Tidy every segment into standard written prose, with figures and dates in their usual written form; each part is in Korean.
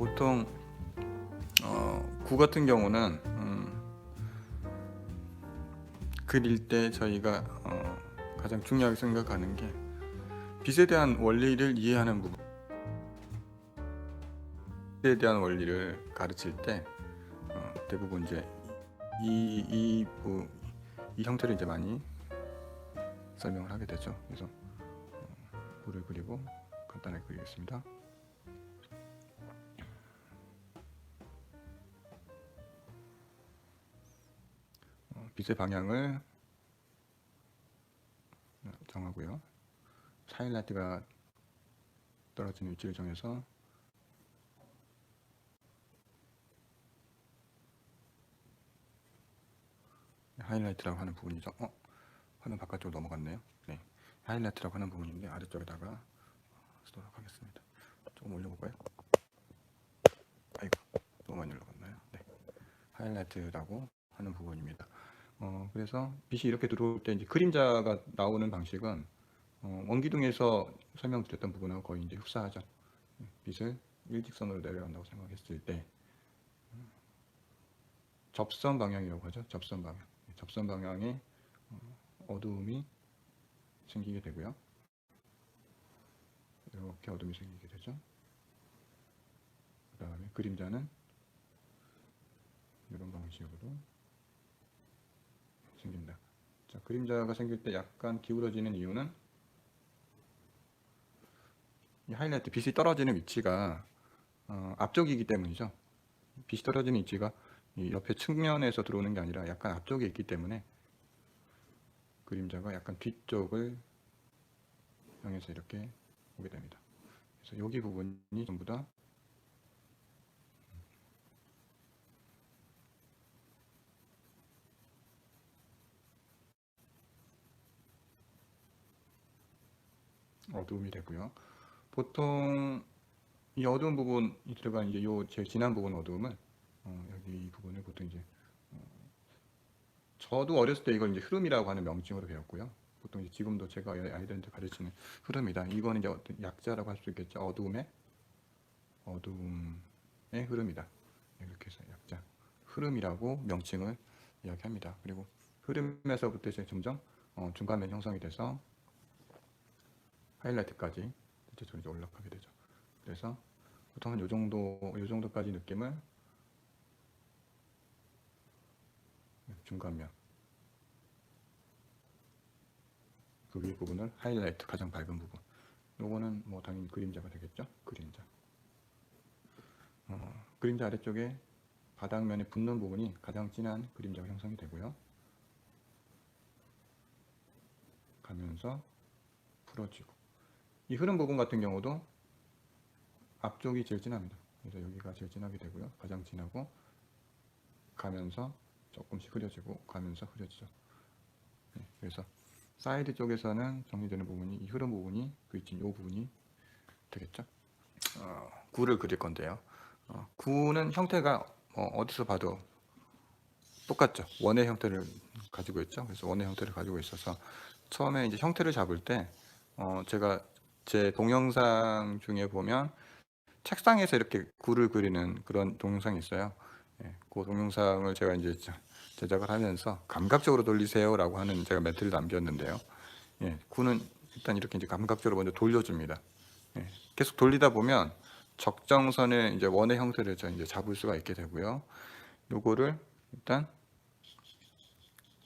보통 구 같은 경우는 그릴 때 저희가 가장 중요하게 생각하는 게 빛에 대한 원리를 이해하는 부분. 빛에 대한 원리를 가르칠 때 대부분 이제 이 형태를 이제 많이 설명을 하게 되죠. 그래서 구를 그리고 간단하게 그리겠습니다. 빛의 방향을 정하고요. 하이라이트가 떨어지는 위치를 정해서 하이라이트라고 하는 부분이죠. 화면 바깥쪽으로 넘어갔네요. 네, 하이라이트라고 하는 부분인데 아래쪽에다가 쓰도록 하겠습니다. 조금 올려볼까요? 아이고, 너무 많이 올라갔나요? 네, 하이라이트라고 하는 부분입니다. 그래서 빛이 이렇게 들어올 때 이제 그림자가 나오는 방식은 원기둥에서 설명드렸던 부분하고 거의 이제 흡사하죠. 빛을 일직선으로 내려간다고 생각했을 때 접선 방향이라고 하죠. 접선 방향. 접선 방향에 어두움이 생기게 되고요. 이렇게 어둠이 생기게 되죠. 그 다음에 그림자는 이런 방식으로 생긴다. 자, 그림자가 생길 때 약간 기울어지는 이유는 이 하이라이트 빛이 떨어지는 위치가 앞쪽이기 때문이죠. 빛이 떨어지는 위치가 이 옆에 측면에서 들어오는 게 아니라 약간 앞쪽에 있기 때문에 그림자가 약간 뒤쪽을 향해서 이렇게 오게 됩니다. 그래서 여기 부분이 전부 다 어두움이 되고요. 보통 이 어두운 부분이 들어간 이제 요 제일 진한 부분 어두움을 여기 이 부분을 보통 이제 저도 어렸을 때 이걸 이제 흐름이라고 하는 명칭으로 배웠고요. 보통 이제 지금도 제가 아이들한테 가르치는 흐름이다. 이거는 이제 어떤 약자라고 할 수 있겠죠. 어두움의 흐름이다. 이렇게 해서 약자 흐름이라고 명칭을 이야기합니다. 그리고 흐름에서부터 이제 점점 중간면 형성이 돼서 하이라이트까지 전체적으로 이제 올라가게 되죠. 그래서 보통은 요 정도까지 느낌을 중간면 그 위에 부분을 하이라이트 가장 밝은 부분. 요거는 뭐 당연히 그림자가 되겠죠. 그림자 아래쪽에 바닥면에 붙는 부분이 가장 진한 그림자가 형성이 되고요. 가면서 풀어지고 이 흐름 부분 같은 경우도 앞쪽이 제일 진합니다. 그래서 여기가 제일 진하게 되고요. 가장 진하고 가면서 조금씩 흐려지고 가면서 흐려지죠. 네, 그래서 사이드 쪽에서는 정리되는 부분이 이 흐름 부분이 그리친 이 부분이 되겠죠. 구를 그릴 건데요. 구는 형태가 어디서 봐도 똑같죠. 원의 형태를 가지고 있죠. 그래서 원의 형태를 가지고 있어서 처음에 이제 형태를 잡을 때 제가 제 동영상 중에 보면 책상에서 이렇게 구를 그리는 그런 동영상이 있어요. 예, 그 동영상을 제가 이제 제작을 하면서 감각적으로 돌리세요라고 하는 제가 멘트를 남겼는데요. 예, 구는 일단 이렇게 이제 감각적으로 먼저 돌려줍니다. 예, 계속 돌리다 보면 적정선의 이제 원의 형태를 이제 잡을 수가 있게 되고요. 요거를 일단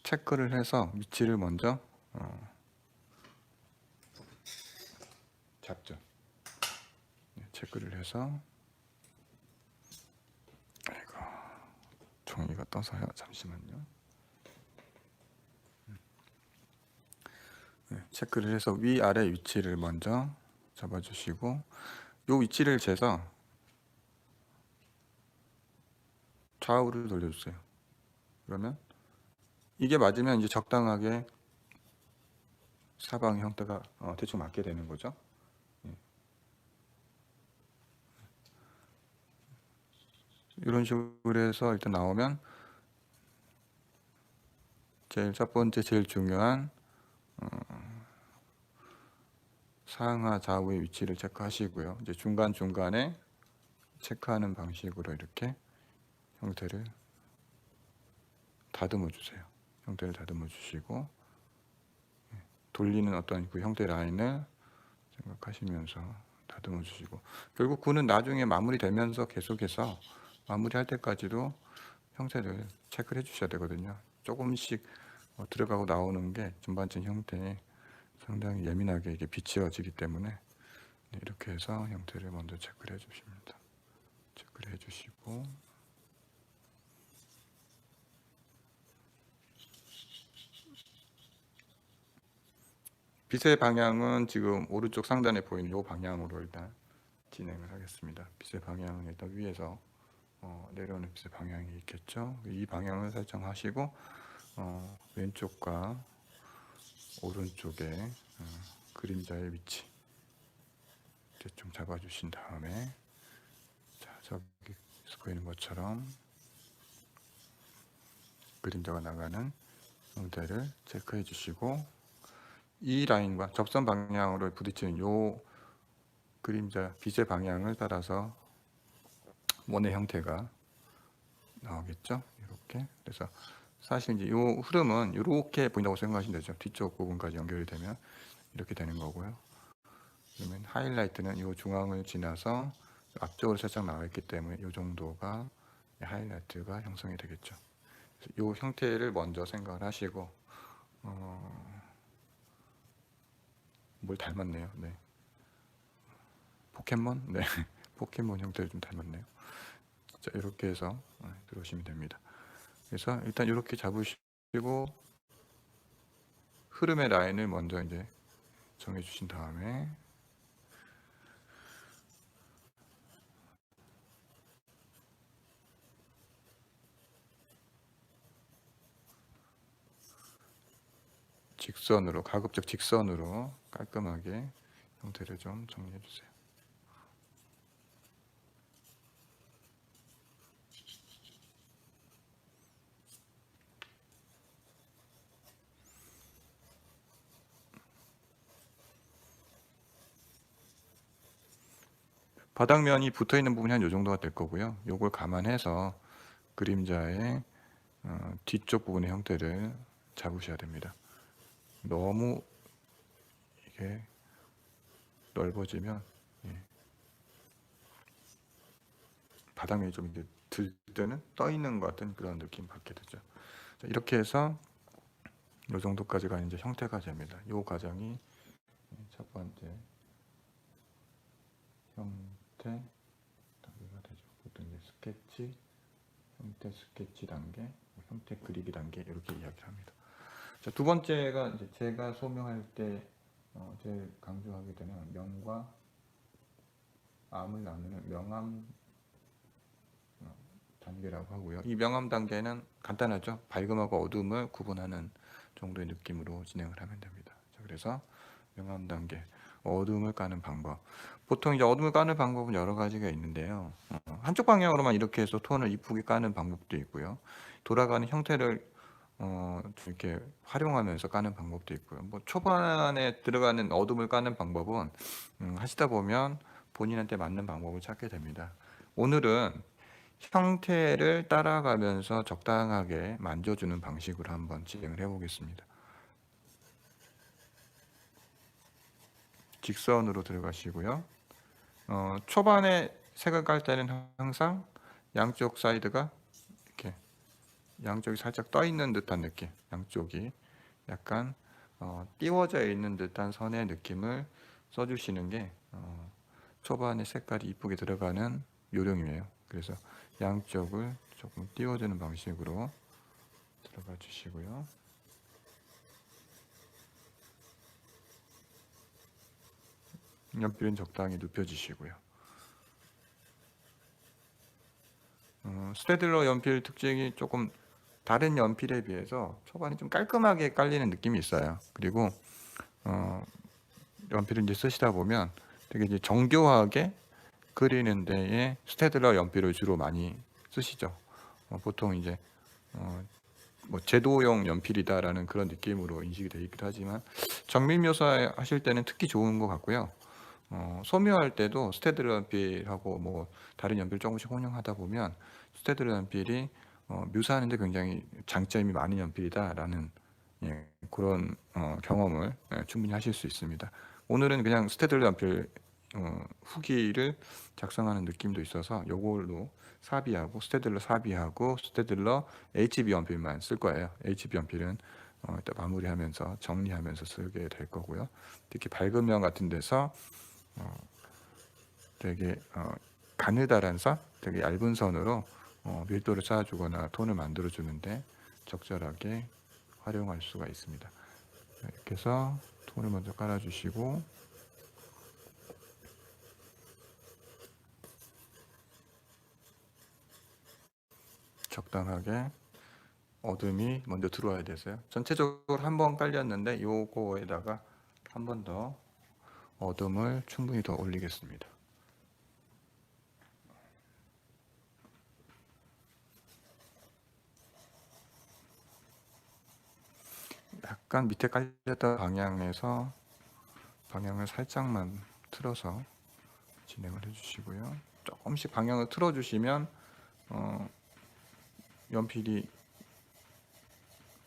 체크를 해서 위치를 먼저 잡죠. 체크를 해서 아이고 종이가 떠서요. 잠시만요. 체크를 해서 위아래 위치를 먼저 잡아주시고 요 위치를 재서 좌우를 돌려주세요. 그러면 이게 맞으면 이제 적당하게 사방의 형태가 대충 맞게 되는 거죠. 이런 식으로 해서 일단 나오면 제일 첫 번째 제일 중요한 상하 좌우의 위치를 체크하시고요. 이제 중간중간에 체크하는 방식으로 이렇게 형태를 다듬어 주세요. 형태를 다듬어 주시고 돌리는 어떤 그 형태 라인을 생각하시면서 다듬어 주시고, 결국 굿은 나중에 마무리되면서 계속해서 마무리할 때까지도 형태를 체크를 해 주셔야 되거든요. 조금씩 들어가고 나오는 게 전반적인 형태에 상당히 예민하게 이게 비치어지기 때문에 이렇게 해서 형태를 먼저 체크를 해 주십니다. 체크를 해 주시고, 빛의 방향은 지금 오른쪽 상단에 보이는 이 방향으로 일단 진행을 하겠습니다. 빛의 방향은 일단 위에서 내려오는 빛의 방향이 있겠죠. 이 방향을 설정하시고 왼쪽과 오른쪽에 그림자의 위치 대충 잡아주신 다음에, 자, 저기서 보이는 것처럼 그림자가 나가는 형태를 체크해 주시고, 이 라인과 접선 방향으로 부딪히는 요 그림자 빛의 방향을 따라서 원의 형태가 나오겠죠. 이렇게. 그래서 사실 이제 요 흐름은 이렇게 보인다고 생각하시면 되죠. 뒤쪽 부분까지 연결이 되면 이렇게 되는 거고요. 그러면 하이라이트는 이 중앙을 지나서 앞쪽으로 살짝 나와 있기 때문에 이 정도가 하이라이트가 형성이 되겠죠. 이 형태를 먼저 생각을 하시고, 뭘 닮았네요. 네. 포켓몬? 네. 포켓몬 형태를 좀 닮았네요. 자, 이렇게 해서 들어오시면 됩니다. 그래서 일단 이렇게 잡으시고 흐름의 라인을 먼저 이제 정해 주신 다음에, 직선으로, 가급적 직선으로 깔끔하게 형태를 좀 정리해 주세요. 바닥면이 붙어 있는 부분이 한 이 정도가 될 거고요. 요걸 감안해서 그림자의 뒤쪽 부분의 형태를 잡으셔야 됩니다. 너무 이게 넓어지면 바닥면이 좀 이제 들 때는 떠 있는 것 같은 그런 느낌 받게 되죠. 자, 이렇게 해서 이 정도까지가 이제 형태가 됩니다. 이 과정이 첫 번째 형태 단계가 되죠. 보통 이제 스케치, 형태 스케치 단계, 형태 그리기 단계 이렇게 이야기를 합니다. 자, 두 번째가 이제 제가 소명할 때 제일 강조하게 되는 명과 암을 나누는 명암 단계라고 하고요. 이 명암 단계는 간단하죠. 밝음하고 어둠을 구분하는 정도의 느낌으로 진행을 하면 됩니다. 자, 그래서 명암 단계, 어둠을 까는 방법. 보통 이제 어둠을 까는 방법은 여러 가지가 있는데요. 한쪽 방향으로만 이렇게 해서 톤을 이쁘게 까는 방법도 있고요. 돌아가는 형태를 이렇게 활용하면서 까는 방법도 있고요. 뭐 초반에 들어가는 어둠을 까는 방법은 하시다 보면 본인한테 맞는 방법을 찾게 됩니다. 오늘은 형태를 따라가면서 적당하게 만져주는 방식으로 한번 진행을 해보겠습니다. 직선으로 들어가시고요. 초반에 색을 깔 때는 항상 양쪽 사이드가 이렇게 양쪽이 살짝 떠 있는 듯한 느낌, 양쪽이 약간 띄워져 있는 듯한 선의 느낌을 써주시는 게 초반에 색깔이 이쁘게 들어가는 요령이에요. 그래서 양쪽을 조금 띄워주는 방식으로 들어가 주시고요. 연필은 적당히 눕혀주시고요. 스테들러 연필 특징이 조금 다른 연필에 비해서 초반에 좀 깔끔하게 깔리는 느낌이 있어요. 그리고 연필을 이제 쓰시다 보면 되게 이제 정교하게 그리는 데에 스테들러 연필을 주로 많이 쓰시죠. 보통 이제 뭐 제도용 연필이다라는 그런 느낌으로 인식이 되어 있기도 하지만 정밀 묘사 하실 때는 특히 좋은 것 같고요. 소묘할 때도 스테딜러 연필하고 뭐 다른 연필 조금씩 혼용하다 보면 스테딜러 연필이 묘사하는데 굉장히 장점이 많은 연필이다라는 그런 경험을 충분히 하실 수 있습니다. 오늘은 그냥 스테딜러 연필 후기를 작성하는 느낌도 있어서 요걸로 사비하고 스테딜러 사비하고 스테딜러 HB 연필만 쓸 거예요. HB 연필은 이따 마무리하면서 정리하면서 쓰게 될 거고요. 특히 밝음면 같은 데서 되게 가느다란 선, 되게 얇은 선으로 밀도를 쌓아주거나 톤을 만들어주는데 적절하게 활용할 수가 있습니다. 이렇게 해서 톤을 먼저 깔아주시고 적당하게 어둠이 먼저 들어와야 돼서요. 전체적으로 한 번 깔렸는데 요거에다가 한 번 더 어둠을 충분히 더 올리겠습니다. 약간 밑에 깔렸던 방향에서 방향을 살짝만 틀어서 진행을 해주시고요. 조금씩 방향을 틀어주시면 연필이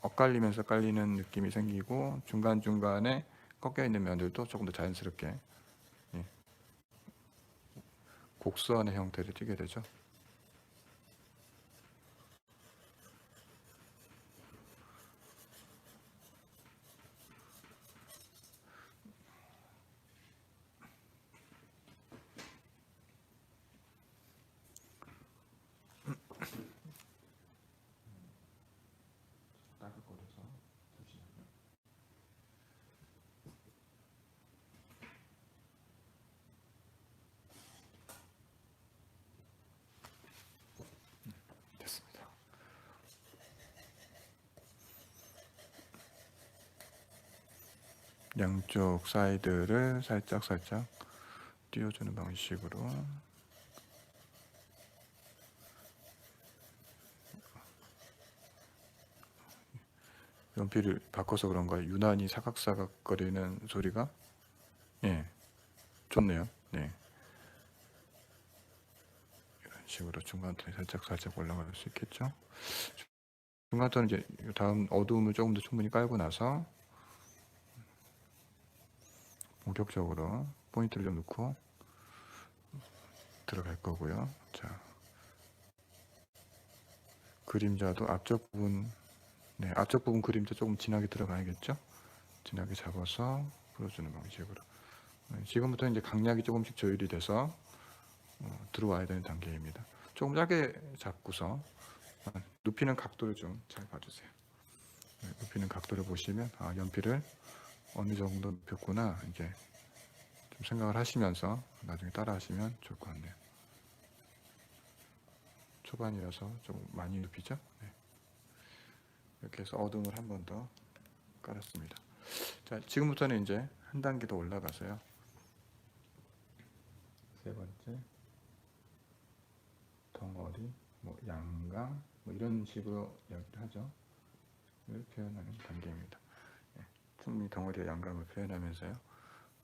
엇갈리면서 깔리는 느낌이 생기고 중간중간에 꺾여 있는 면들도 조금 더 자연스럽게 곡선의 형태를 띠게 되죠. 됐습니다. 양쪽 사이드를 살짝 띄워주는 방식으로 연필을 바꿔서 그런가요? 유난히 사각사각거리는 소리가 좋네요. 네, 이런 식으로 중간톤이 살짝 올라갈 수 있겠죠. 중간톤은 이제 다음 어두움을 조금 더 충분히 깔고 나서 본격적으로 포인트를 좀 넣고 들어갈 거고요. 자, 그림자도 앞쪽 부분, 앞쪽 부분 그림자 조금 진하게 들어가야겠죠. 진하게 잡아서 풀어주는 방식으로. 지금부터 이제 강약이 조금씩 조율이 돼서 들어와야 되는 단계입니다. 조금 짧게 잡고서 눕히는 각도를 좀 잘 봐주세요. 눕히는 각도를 보시면 연필을 어느 정도 눕혔구나 이제 좀 생각을 하시면서 나중에 따라 하시면 좋을 것 같네요. 초반이라서 좀 많이 눕히죠. 네. 이렇게 해서 어둠을 한 번 더 깔았습니다. 자, 지금부터는 이제 한 단계 더 올라가서요. 세 번째 덩어리, 뭐 양강, 뭐 이런 식으로 이야기를 하죠. 를 표현하는 단계입니다. 충분히 덩어리와 양강을 표현하면서요.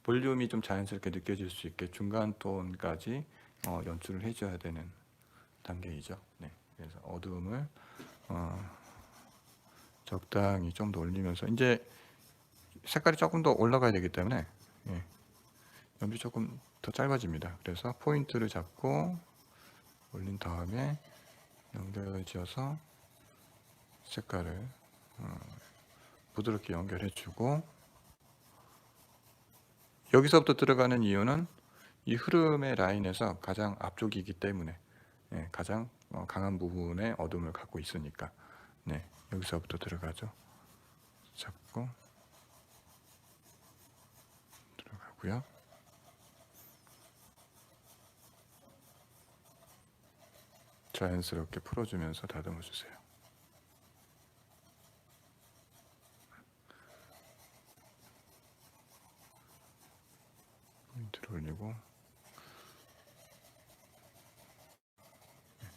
볼륨이 좀 자연스럽게 느껴질 수 있게 중간 톤까지 연출을 해줘야 되는 단계이죠. 네. 그래서 어두움을 적당히 좀 더 올리면서 이제 색깔이 조금 더 올라가야 되기 때문에 연필이 조금 더 짧아집니다. 그래서 포인트를 잡고 올린 다음에 연결을 지어서 색깔을 부드럽게 연결해주고 여기서부터 들어가는 이유는 이 흐름의 라인에서 가장 앞쪽이기 때문에 가장 강한 부분의 어둠을 갖고 있으니까 여기서부터 들어가죠. 잡고 들어가고요. 자연스럽게 풀어주면서 다듬어 주세요. 포인트를 올리고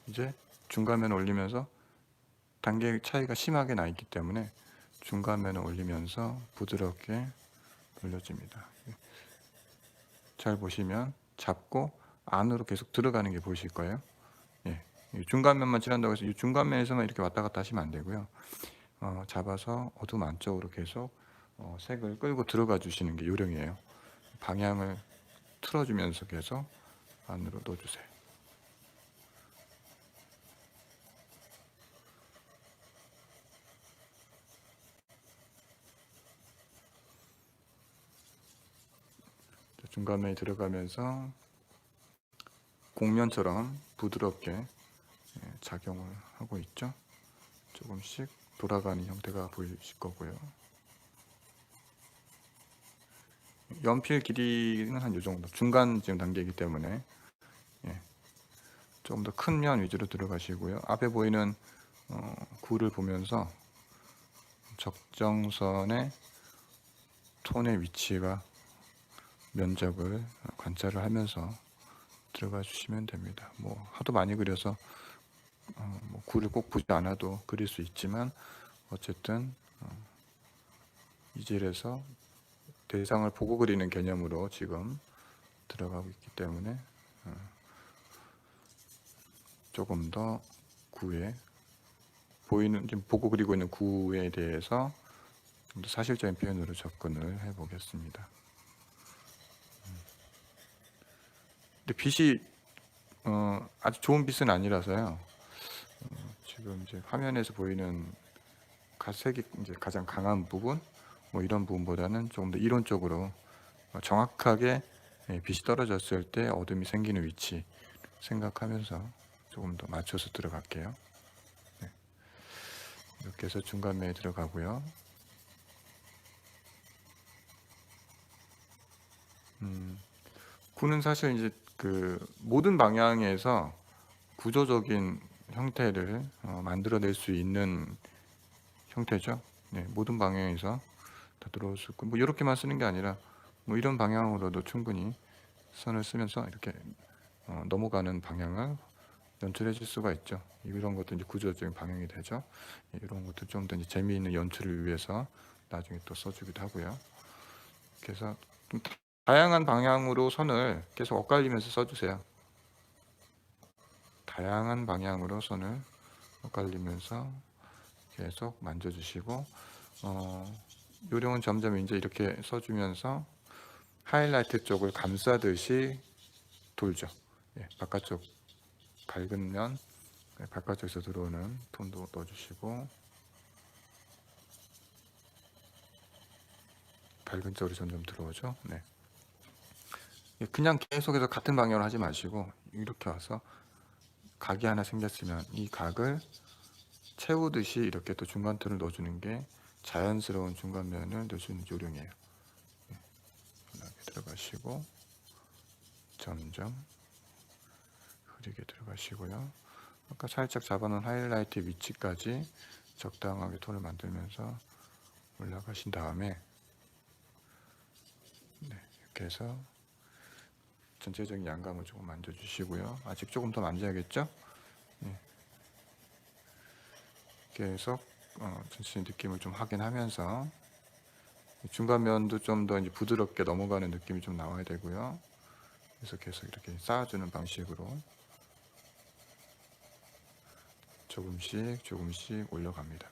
이제 중간면 올리면서 단계 차이가 심하게 나 있기 때문에 중간면을 올리면서 부드럽게 돌려줍니다. 잘 보시면 잡고 안으로 계속 들어가는 게 보이실 거예요. 예, 중간면만 칠한다고 해서 이 중간면에서만 이렇게 왔다 갔다 하시면 안 되고요. 잡아서 어둠 안쪽으로 계속 색을 끌고 들어가 주시는 게 요령이에요. 방향을 틀어주면서 계속 안으로 넣어주세요. 중간면이 들어가면서 곡면처럼 부드럽게 작용을 하고 있죠. 조금씩 돌아가는 형태가 보이실 거고요. 연필 길이는 한 이 정도, 중간 지금 단계이기 때문에 조금 더 큰 면 위주로 들어가시고요. 앞에 보이는 구를 보면서 적정선의 톤의 위치가 면적을 관찰을 하면서 들어가 주시면 됩니다. 뭐 하도 많이 그려서 뭐 구를 꼭 보지 않아도 그릴 수 있지만 어쨌든 이질에서 대상을 보고 그리는 개념으로 지금 들어가고 있기 때문에 조금 더 구에 보이는, 지금 보고 그리고 있는 구에 대해서 좀 더 사실적인 표현으로 접근을 해 보겠습니다. 근데 빛이 아주 좋은 빛은 아니라서요. 지금 이제 화면에서 보이는 색이 이제 가장 강한 부분, 뭐 이런 부분보다는 조금 더 이론적으로 정확하게 빛이 떨어졌을 때 어둠이 생기는 위치 생각하면서 조금 더 맞춰서 들어갈게요. 네. 이렇게 해서 중간면에 들어가고요. 구는 사실 이제 그 모든 방향에서 구조적인 형태를 만들어낼 수 있는 형태죠. 네, 모든 방향에서 다 들어올 수 있고, 뭐 이렇게만 쓰는 게 아니라 뭐 이런 방향으로도 충분히 선을 쓰면서 이렇게 넘어가는 방향을 연출해 줄 수가 있죠. 이런 것도 이제 구조적인 방향이 되죠. 이런 것도 좀 더 재미있는 연출을 위해서 나중에 또 써주기도 하고요. 그래서 좀 다양한 방향으로 선을 계속 엇갈리면서 써주세요. 다양한 방향으로 선을 엇갈리면서 계속 만져주시고, 요령은 점점 이제 이렇게 써주면서 하이라이트 쪽을 감싸듯이 돌죠. 예, 바깥쪽 밝은 면, 바깥쪽에서 들어오는 톤도 넣어주시고, 밝은 쪽으로 점점 들어오죠. 네. 그냥 계속해서 같은 방향으로 하지 마시고 이렇게 와서 각이 하나 생겼으면 이 각을 채우듯이 이렇게 또 중간 톤을 넣어주는 게 자연스러운 중간면을 넣어주는 요령이에요. 이렇게 들어가시고 점점 흐리게 들어가시고요. 아까 살짝 잡아놓은 하이라이트 위치까지 적당하게 톤을 만들면서 올라가신 다음에 이렇게 해서 전체적인 양감을 조금 만져주시고요. 아직 조금 더 만져야겠죠? 계속 전체적인 느낌을 좀 확인하면서 중간면도 좀 더 이제 부드럽게 넘어가는 느낌이 좀 나와야 되고요. 그래서 계속 이렇게 쌓아주는 방식으로 조금씩 조금씩 올려갑니다.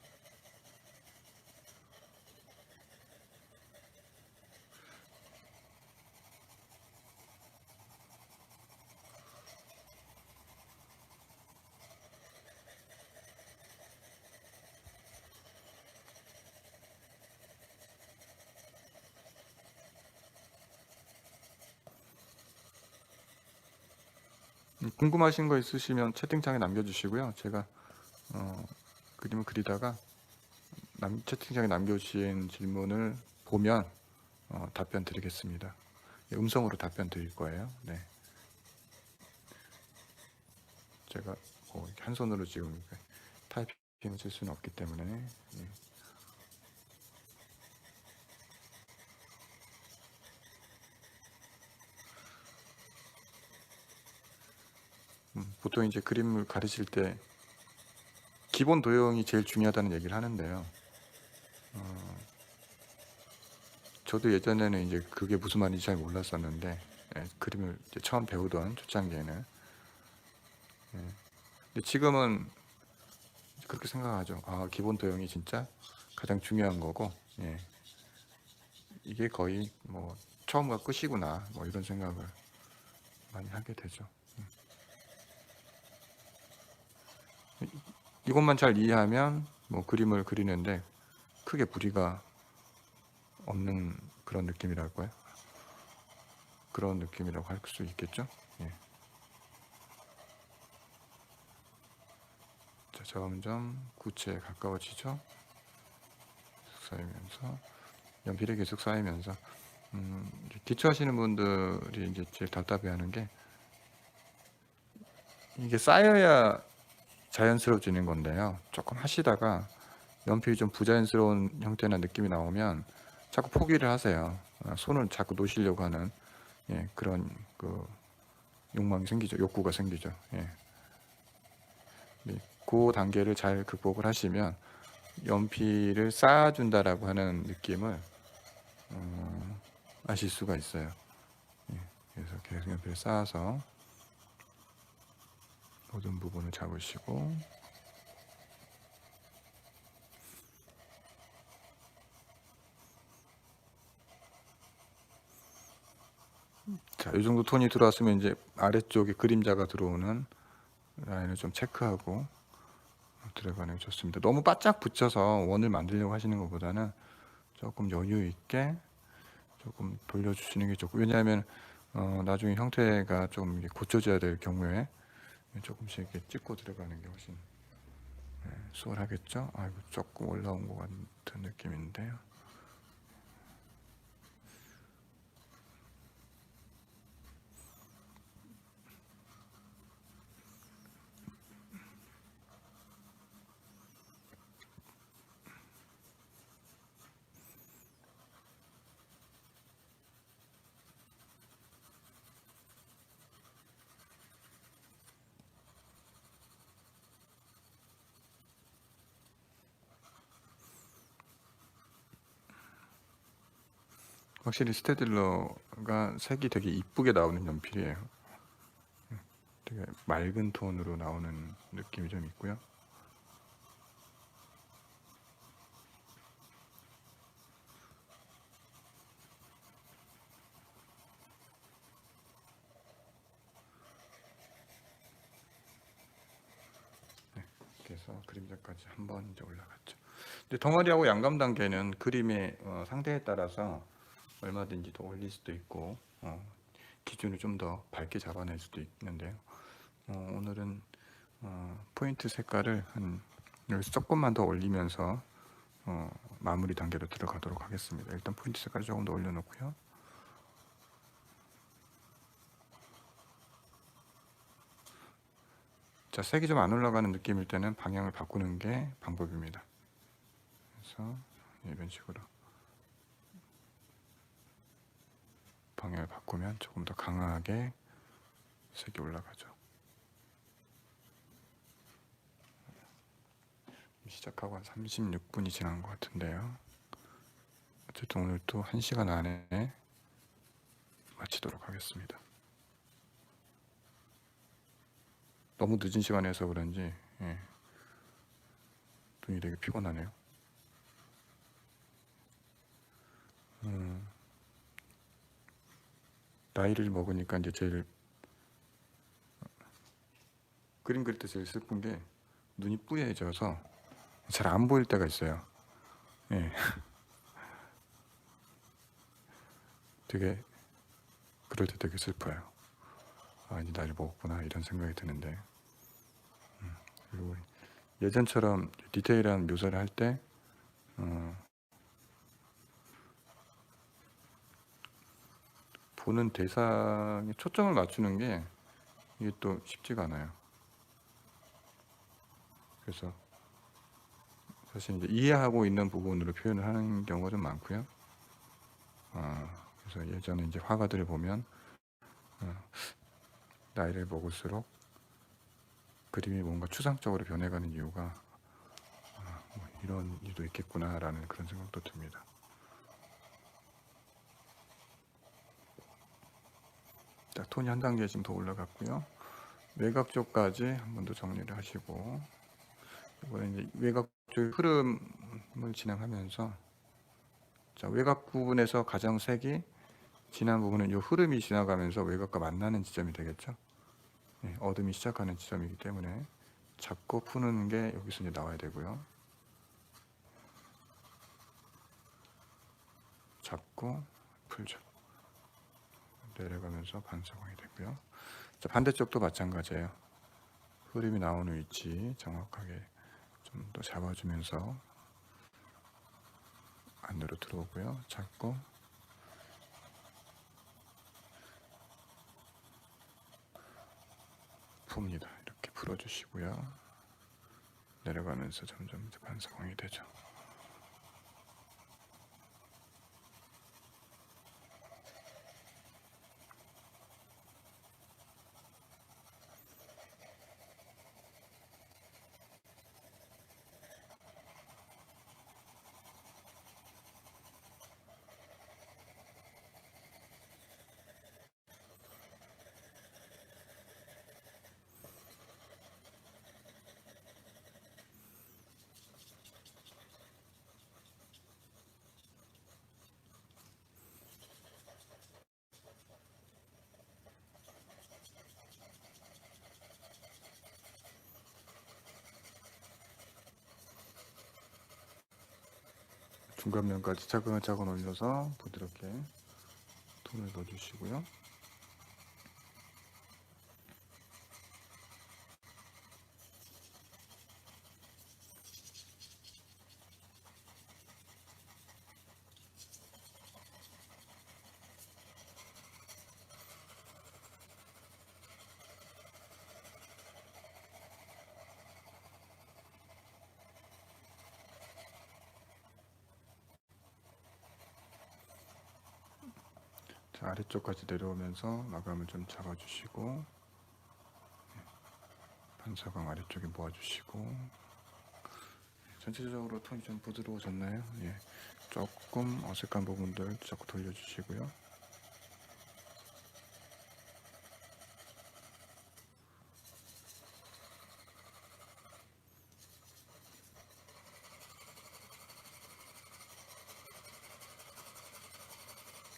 궁금하신 거 있으시면 채팅창에 남겨주시고요. 제가 그림을 그리다가 채팅창에 남겨주신 질문을 보면 답변 드리겠습니다. 음성으로 답변 드릴 거예요. 네. 제가 한 손으로 지금 타이핑을 쓸 수는 없기 때문에 보통 이제 그림을 가르칠 때 기본 도형이 제일 중요하다는 얘기를 하는데요. 저도 예전에는 이제 그게 무슨 말인지 잘 몰랐었는데 그림을 이제 처음 배우던 초창기에는. 근데 지금은 그렇게 생각하죠. 기본 도형이 진짜 가장 중요한 거고, 이게 거의 뭐 처음과 끝이구나, 뭐 이런 생각을 많이 하게 되죠. 이것만 잘 이해하면 뭐 그림을 그리는데 크게 무리가 없는 그런 느낌이랄까요? 그런 느낌이라고 할 수 있겠죠? 예. 자, 점점 구체에 가까워지죠? 계속 쌓이면서, 연필이 계속 쌓이면서, 기초 하시는 분들이 이제 제일 답답해하는 게, 이게 쌓여야 자연스러워지는 건데요. 조금 하시다가 연필이 좀 부자연스러운 형태나 느낌이 나오면 자꾸 포기를 하세요. 손을 자꾸 놓으시려고 하는 그런 그 욕망이 생기죠. 욕구가 생기죠. 그 단계를 잘 극복을 하시면 연필을 쌓아준다라고 하는 느낌을 아실 수가 있어요. 그래서 계속 연필을 쌓아서 모든 부분을 잡으시고, 자, 이 정도 톤이 들어왔으면 이제 아래쪽에 그림자가 들어오는 라인을 좀 체크하고 들어가는 게 좋습니다. 너무 바짝 붙여서 원을 만들려고 하시는 것보다는 조금 여유 있게 조금 돌려주시는 게 좋고, 왜냐하면 나중에 형태가 좀 고쳐져야 될 경우에 조금씩 이렇게 찍고 들어가는 게 훨씬 수월하겠죠. 아이고, 조금 올라온 것 같은 느낌인데요. 확실히 스테딜러가 색이 되게 이쁘게 나오는 연필이에요. 되게 맑은 톤으로 나오는 느낌이 좀 있고요. 그래서 그림자까지 한 번 이제 올라갔죠. 근데 덩어리하고 양감 단계는 그림의 상태에 따라서 얼마든지 더 올릴 수도 있고 기준을 좀 더 밝게 잡아낼 수도 있는데요. 오늘은 포인트 색깔을 여기서 조금만 더 올리면서 마무리 단계로 들어가도록 하겠습니다. 일단 포인트 색깔을 조금 더 올려놓고요. 자, 색이 좀 안 올라가는 느낌일 때는 방향을 바꾸는 게 방법입니다. 그래서 이런 식으로 방향을 바꾸면 조금 더 강하게 색이 올라가죠. 시작하고 한 36분이 지난 것 같은데요. 어쨌든 오늘 또 1시간 안에 마치도록 하겠습니다. 너무 늦은 시간에 해서 그런지 눈이 되게 피곤하네요. 나이를 먹으니까 이제 제일 그림 그릴 때 제일 슬픈 게 눈이 뿌얘져서 잘 안 보일 때가 있어요. 되게 그럴 때 되게 슬퍼요. 이제 나이를 먹었구나 이런 생각이 드는데, 그리고 예전처럼 디테일한 묘사를 할 때 보는 대상에 초점을 맞추는 게 이게 또 쉽지가 않아요. 그래서 사실 이제 이해하고 있는 부분으로 표현을 하는 경우가 좀 많고요. 그래서 예전에 이제 화가들을 보면 나이를 먹을수록 그림이 뭔가 추상적으로 변해가는 이유가 뭐 이런 이유도 있겠구나라는 그런 생각도 듭니다. 톤이 한 단계 지금 더 올라갔고요. 외곽 쪽까지 한 번 더 정리를 하시고, 이번에 이제 외곽 쪽 흐름을 진행하면서, 자, 외곽 부분에서 가장 색이 진한 부분은 이 흐름이 지나가면서 외곽과 만나는 지점이 되겠죠. 네, 어둠이 시작하는 지점이기 때문에 잡고 푸는 게 여기서 이제 나와야 되고요. 잡고 풀죠. 내려가면서 반사광이 되고요. 자, 반대쪽도 마찬가지예요. 흐름이 나오는 위치 정확하게 좀 더 잡아주면서 안으로 들어오고요. 잡고 풉니다. 이렇게 풀어주시고요. 내려가면서 점점 이제 반사광이 되죠. 중간면까지 차근차근 올려서 부드럽게 톤을 넣어주시고요. 자, 아래쪽까지 내려오면서 마감을 좀 잡아주시고, 반사광 아래쪽에 모아주시고, 전체적으로 톤이 좀 부드러워졌나요? 예, 조금 어색한 부분들 자꾸 돌려주시고요.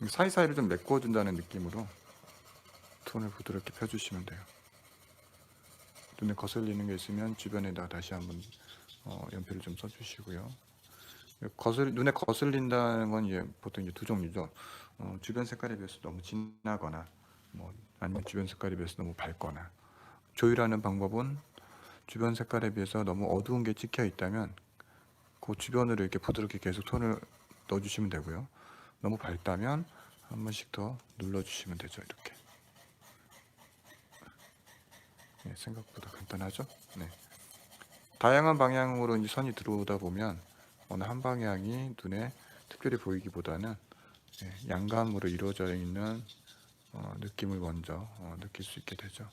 사이사이를 좀 메꿔준다는 느낌으로 톤을 부드럽게 펴주시면 돼요. 눈에 거슬리는 게 있으면 주변에다 다시 한번 연필을 좀 써주시고요. 눈에 거슬린다는 건 이제 보통 이제 두 종류죠. 주변 색깔에 비해서 너무 진하거나, 뭐 아니면 주변 색깔에 비해서 너무 밝거나. 조율하는 방법은 주변 색깔에 비해서 너무 어두운 게 찍혀 있다면 그 주변으로 이렇게 부드럽게 계속 톤을 넣어주시면 되고요. 너무 밝다면 한 번씩 더 눌러주시면 되죠. 이렇게. 네, 생각보다 간단하죠? 네. 다양한 방향으로 이제 선이 들어오다 보면 어느 한 방향이 눈에 특별히 보이기보다는 양감으로 이루어져 있는 느낌을 먼저 느낄 수 있게 되죠.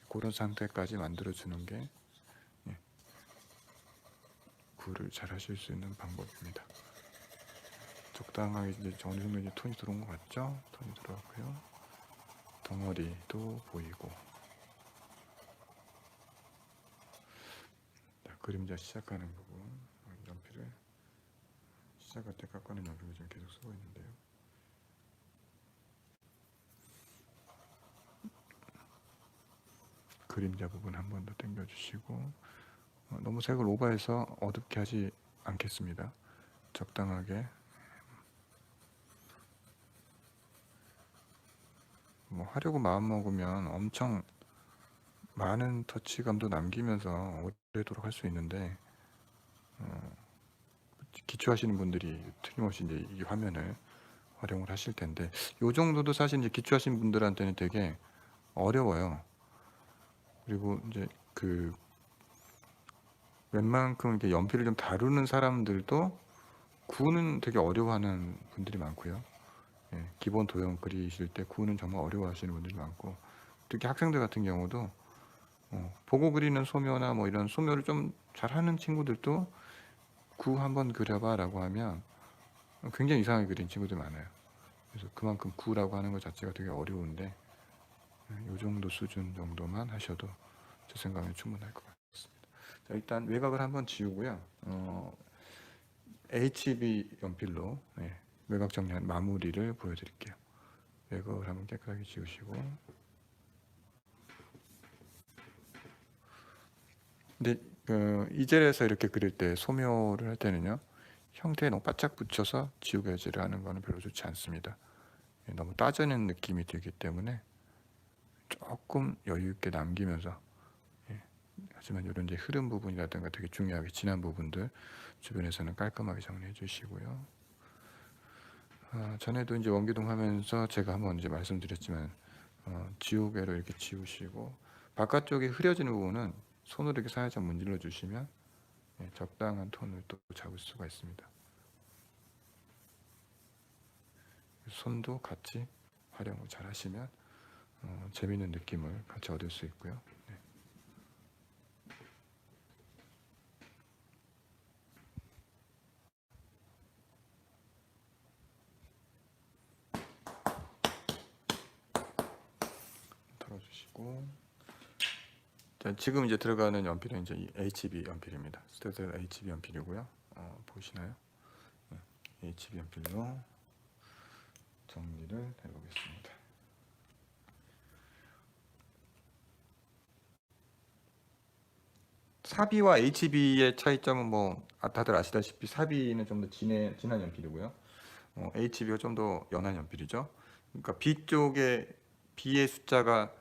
그런 상태까지 만들어 주는 게 구를 잘 하실 수 있는 방법입니다. 적당하게 이제 어느 정도 이제 톤이 들어온 것 같죠? 톤이 들어왔고요. 덩어리도 보이고. 자, 그림자 시작하는 부분, 연필을 시작할 때 깎아낸 연필을 지금 계속 쓰고 있는데요. 그림자 부분 한 번 더 당겨주시고, 너무 색을 오버해서 어둡게 하지 않겠습니다. 적당하게 뭐 하려고 마음먹으면 엄청 많은 터치감도 남기면서 오래도록 할 수 있는데, 기초하시는 분들이 틀림없이 이제 이 화면을 활용을 하실 텐데, 이 정도도 사실 이제 기초하신 분들한테는 되게 어려워요. 그리고 이제 그 웬만큼 이렇게 연필을 좀 다루는 사람들도 구는 되게 어려워하는 분들이 많고요. 예, 기본 도형 그리실 때 구는 정말 어려워하시는 분들이 많고, 특히 학생들 같은 경우도 보고 그리는 소묘나 뭐 이런 소묘를 좀 잘하는 친구들도 구 한번 그려봐 라고 하면 굉장히 이상하게 그린 친구들 많아요. 그래서 그만큼 구라고 하는 것 자체가 되게 어려운데, 이 정도 수준 정도만 하셔도 제 생각에 충분할 것 같습니다. 자, 일단 외곽을 한번 지우고요. HB 연필로 외곽 정리한 마무리를 보여드릴게요. 외곽을 한번 깨끗하게 지우시고, 근데 이젤에서 이렇게 그릴 때 소묘를 할 때는요, 형태에 너무 바짝 붙여서 지우개질을 하는 거는 별로 좋지 않습니다. 너무 따지는 느낌이 들기 때문에 조금 여유 있게 남기면서, 하지만 이런 이제 흐름 부분이라든가 되게 중요하게 진한 부분들 주변에서는 깔끔하게 정리해 주시고요. 전에도 이제 원기둥 하면서 제가 한번 이제 말씀드렸지만, 지우개로 이렇게 지우시고, 바깥쪽에 흐려지는 부분은 손으로 이렇게 살짝 문질러 주시면 적당한 톤을 또 잡을 수가 있습니다. 손도 같이 활용을 잘 하시면 재미있는 느낌을 같이 얻을 수 있고요. 네. 털어주시고, 자, 지금 이제 들어가는 연필은 이제 이 HB 연필입니다. 스테델 HB 연필이고요. 보시나요? HB 연필로 정리를 해보겠습니다. 사비와 HB의 차이점은 뭐 다들 아시다시피 사비는 좀 더 진한 연필이고요. HB가 좀 더 연한 연필이죠. 그러니까 B 쪽에 B의 숫자가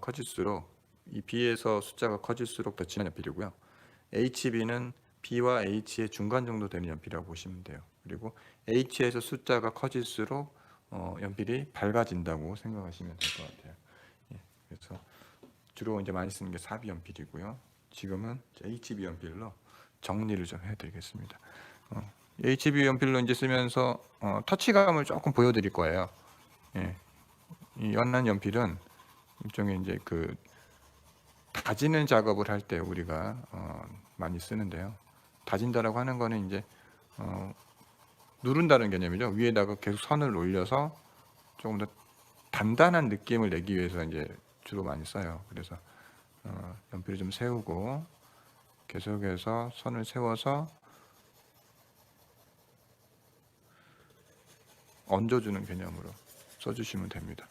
커질수록, 이 B에서 숫자가 커질수록 더 진한 연필이고요. HB는 B와 H의 중간 정도 되는 연필이라고 보시면 돼요. 그리고 H에서 숫자가 커질수록 연필이 밝아진다고 생각하시면 될 것 같아요. 예, 그래서 주로 이제 많이 쓰는 게 사비 연필이고요. 지금은 HB 연필로 정리를 좀 해드리겠습니다. HB 연필로 이제 쓰면서 터치감을 조금 보여드릴 거예요. 예, 이 연한 연필은 일종의 이제 그 다지는 작업을 할 때 우리가 많이 쓰는데요. 다진다라고 하는 거는 이제 누른다는 개념이죠. 위에다가 계속 선을 올려서 조금 더 단단한 느낌을 내기 위해서 이제 주로 많이 써요. 그래서 연필을 좀 세우고 계속해서 선을 세워서 얹어주는 개념으로 써주시면 됩니다.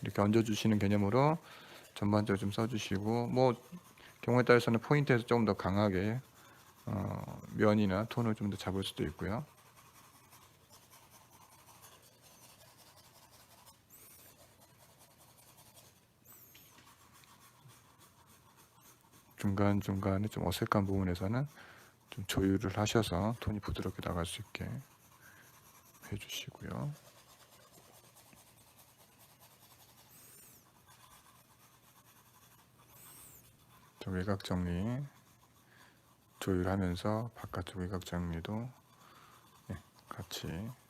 이렇게 얹어주시는 개념으로 전반적으로 좀 써주시고, 뭐 경우에 따라서는 포인트에서 조금 더 강하게 면이나 톤을 좀 더 잡을 수도 있고요. 중간중간에 좀 어색한 부분에서는 좀 조율을 하셔서 톤이 부드럽게 나갈 수 있게 해주시고요. 외곽 정리 조율하면서 바깥쪽 외곽 정리도 같이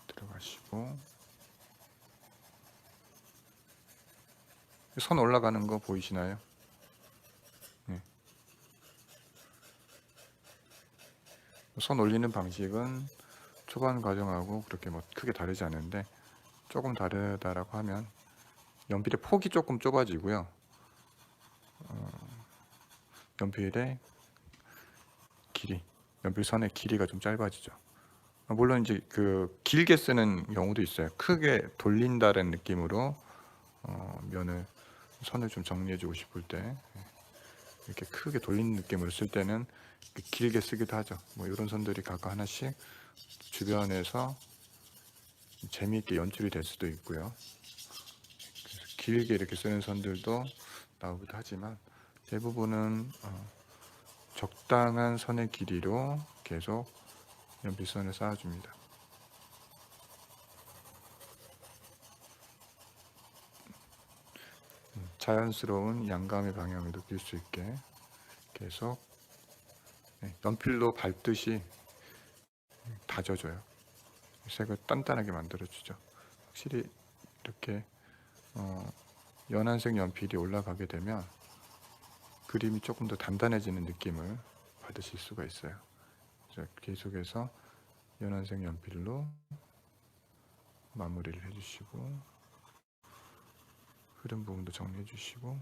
들어가시고, 선 올라가는 거 보이시나요? 선 올리는 방식은 초반 과정하고 그렇게 뭐 크게 다르지 않은데, 조금 다르다라고 하면 연필의 폭이 조금 좁아지고요. 연필의 길이, 연필선의 길이가 좀 짧아지죠. 물론 이제 그 길게 쓰는 경우도 있어요. 크게 돌린다는 느낌으로 면을 선을 좀 정리해주고 싶을 때 이렇게 크게 돌리는 느낌으로 쓸 때는 길게 쓰기도 하죠. 뭐 이런 선들이 각각 하나씩 주변에서 재미있게 연출이 될 수도 있고요. 그래서 길게 이렇게 쓰는 선들도 나오기도 하지만 대부분은 적당한 선의 길이로 계속 연필선을 쌓아줍니다. 자연스러운 양감의 방향을 느낄 수 있게 계속 연필로 밟듯이 다져줘요. 색을 단단하게 만들어주죠. 확실히 이렇게 연한색 연필이 올라가게 되면 그림이 조금 더 단단해지는 느낌을 받으실 수가 있어요. 그래서 계속해서 연한색 연필로 마무리를 해주시고, 흐름 부분도 정리해 주시고,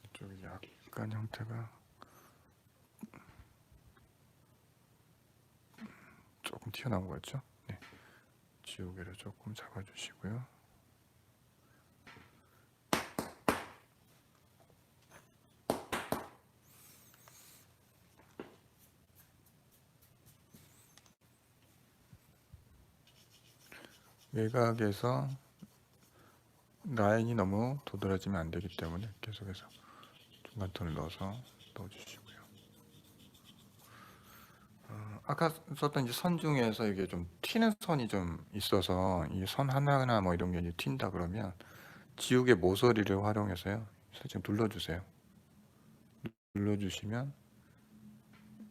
이쪽이 약간 형태가 조금 튀어나온 거 같죠? 네. 지우개를 조금 잡아주시고요. 외곽에서 라인이 너무 도드라지면 안 되기 때문에 계속해서 중간톤을 넣어주시고요. 아까 썼던 이제 선 중에서 이게 좀 튀는 선이 좀 있어서 이 선 하나하나 뭐 이런 게 이제 튄다 그러면 지우개 모서리를 활용해서요. 살짝 눌러주세요. 눌러주시면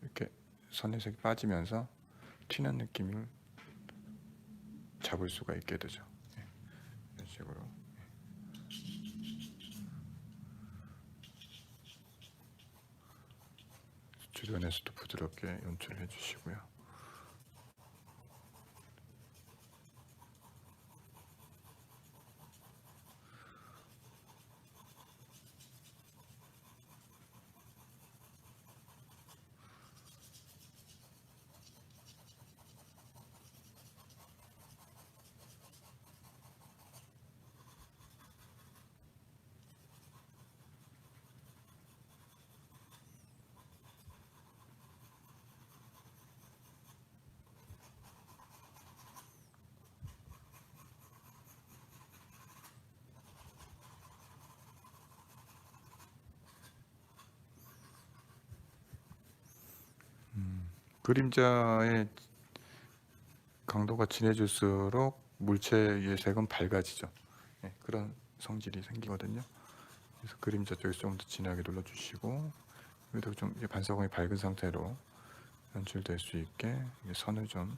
이렇게 선의 색이 빠지면서 튀는 느낌을 잡을 수가 있게 되죠. 이런 식으로. 주변에서도 부드럽게 연출을 해주시고요. 그림자의 강도가 진해질수록 물체의 색은 밝아지죠. 네, 그런 성질이 생기거든요. 그래서 그림자 쪽에 좀 더 진하게 눌러주시고, 여기도 좀 반사광이 밝은 상태로 연출될 수 있게 선을 좀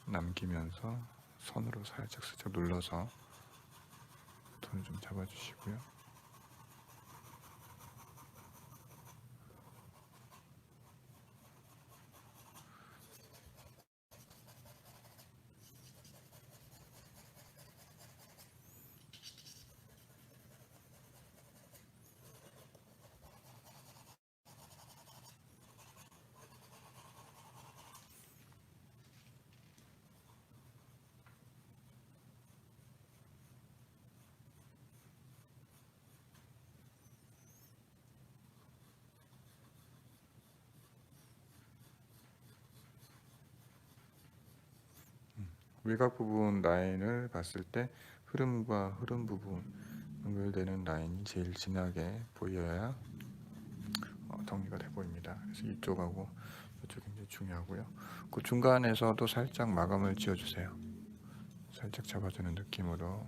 남기면서 선으로 살짝 눌러서 톤을 좀 잡아주시고요. 외곽 부분 라인을 봤을 때 흐름과 흐름 부분 연결되는 라인이 제일 진하게 보여야 정리가 돼 보입니다. 그래서 이쪽하고 이쪽이 굉장히 중요하고요. 그 중간에서도 살짝 마감을 지어주세요. 살짝 잡아주는 느낌으로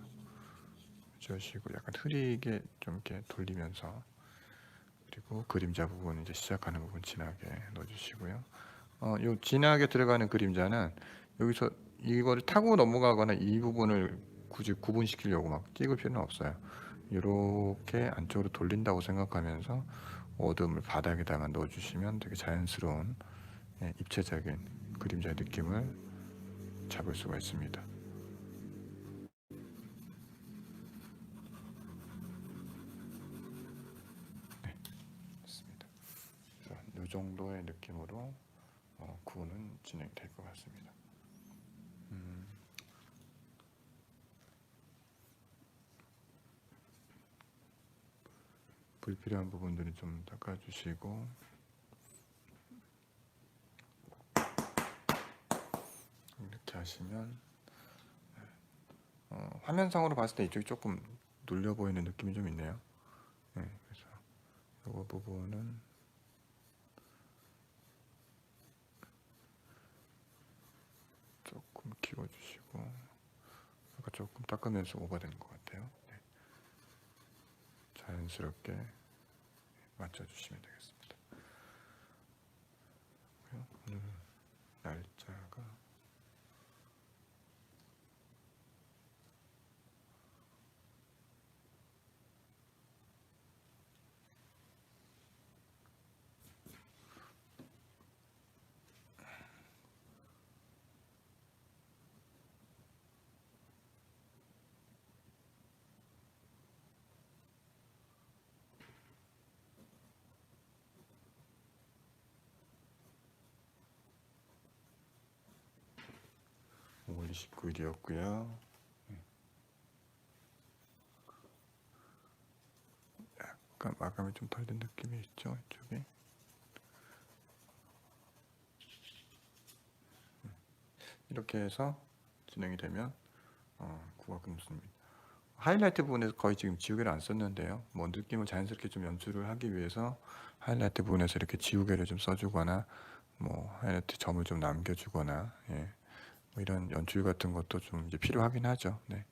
지어주시고 약간 흐리게 좀 이렇게 돌리면서, 그리고 그림자 부분 이제 시작하는 부분 진하게 넣어주시고요. 요 진하게 들어가는 그림자는 여기서 이거를 타고 넘어가거나 이 부분을 굳이 구분시키려고 막 찍을 필요는 없어요. 이렇게 안쪽으로 돌린다고 생각하면서 어둠을 바닥에다가 넣어주시면 되게 자연스러운 입체적인 그림자의 느낌을 잡을 수가 있습니다. 네, 됐습니다. 이 정도의 느낌으로 구분은 진행될 것 같습니다. 불필요한 부분들은 좀 닦아주시고, 이렇게 하시면 화면상으로 봤을 때 이쪽이 조금 눌려 보이는 느낌이 좀 있네요. 네, 그래서 이 부분은 조금 키워주시고, 아까 조금 닦으면서 오버된 것 같아요. 네. 자연스럽게 맞춰주시면 되겠습니다. 오늘 날짜가 5월 29일이었고요. 약간 마감이 좀 덜 된 느낌이 있죠, 이쪽에. 이렇게 해서 진행이 되면 국어금수입니다. 하이라이트 부분에서 거의 지금 지우개를 안 썼는데요. 뭐 느낌을 자연스럽게 좀 연출을 하기 위해서 하이라이트 부분에서 이렇게 지우개를 좀 써주거나, 뭐 하이라이트 점을 좀 남겨주거나, 예. 뭐 이런 연출 같은 것도 좀 이제 필요하긴 하죠. 네.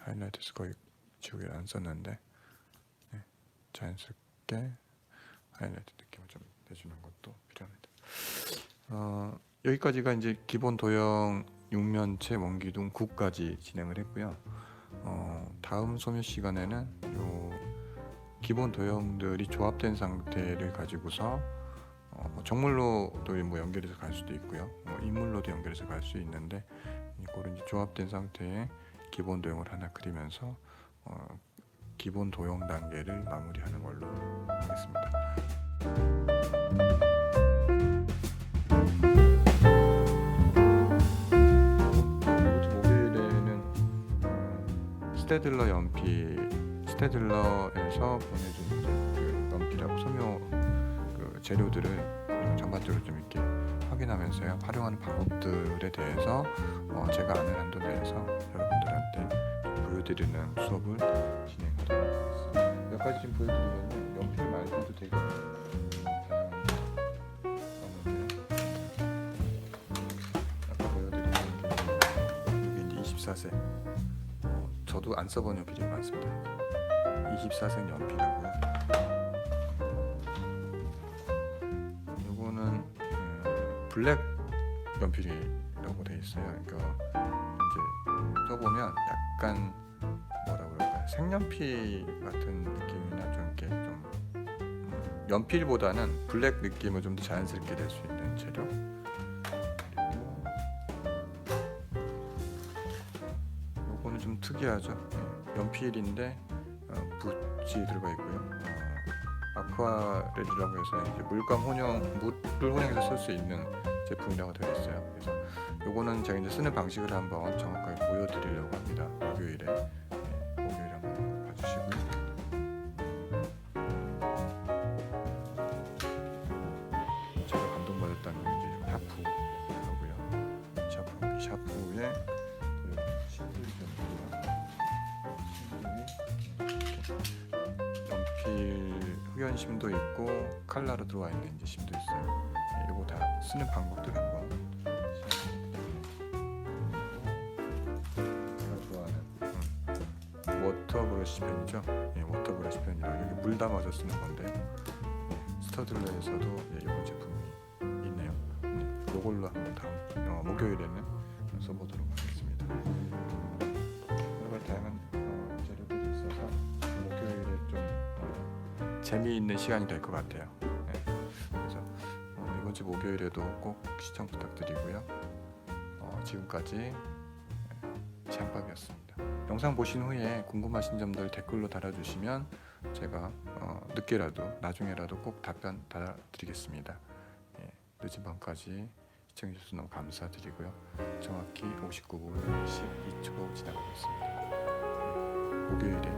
하이라이트에서 거의 지우개를 안 썼는데, 네. 자연스럽게 하이라이트 느낌을 좀 내주는 것도 필요합니다. 여기까지가 이제 기본 도형 6면체 원기둥 9까지 진행을 했고요. 다음 소묘 시간에는 요 기본 도형들이 조합된 상태를 가지고서 정물로도 뭐 연결해서 갈 수도 있고요. 인물로도 연결해서 갈 수 있는데, 이거를 이제 조합된 상태의 기본 도형을 하나 그리면서 기본 도형 단계를 마무리하는 걸로 하겠습니다. 스테들러 연필, 스테들러에서 보내준 그 연필하고 소묘 그 재료들을 전반적으로 좀 이렇게 확인하면서요, 활용하는 방법들에 대해서 제가 아는 한도 내에서 여러분들한테 보여드리는 수업을 진행하도록 하겠습니다. 몇 가지 좀 보여드리면, 연필 말고도 되게 다양한 아까 보여드린 게 이제 24색. 저도 안 써본 연필이 많습니다. 24색 연필하고요. 요거는 블랙 연필이라고 돼 있어요. 그러니까 이제 써보면 약간 뭐라 그럴까요? 색연필 같은 느낌이나 좀 이렇게 좀 연필보다는 블랙 느낌을 좀 더 자연스럽게 낼 수 있는 재료. 좀 특이하죠. 예, 연필인데 붓이 들어가 있고요. 아쿠아렐이라고 해서 이제 물감 혼용, 물을 혼용해서 쓸 수 있는 제품이라고 되어 있어요. 그래서 요거는 제가 이제 쓰는 방식을 한번 정확하게 보여드리려고 합니다. 목요일에. 예, 목요일에 한번 봐주시고요. 제가 감동받았다는 건 이제 샤프고요. 샤프에 연필 흑연심도 있고 칼라로 들어와 있는 이제 심도 있어요. 네, 이거 다 쓰는 방법들 한번 제가 좋아하는 워터 브러쉬 펜이죠. 예, 워터 브러쉬 펜이라 여기 물 담아서 쓰는 건데, 스터들러에서도 이런 제품이 있네요. 이걸로 한번 다음 목요일에는 써보도록 하겠습니다. 여러 다양한 재료들이 있어서 목요일에 좀 재미있는 시간이 될 것 같아요. 네. 그래서 이번 주 목요일에도 꼭 시청 부탁드리고요. 지금까지 짬밥이었습니다. 영상 보신 후에 궁금하신 점들 댓글로 달아주시면 제가 늦게라도 나중에라도 꼭 답변 달아드리겠습니다. 예, 늦은 밤까지 시청해주셔서 너무 감사드리고요. 정확히 59분 12초 지나가고 있습니다. 목요일에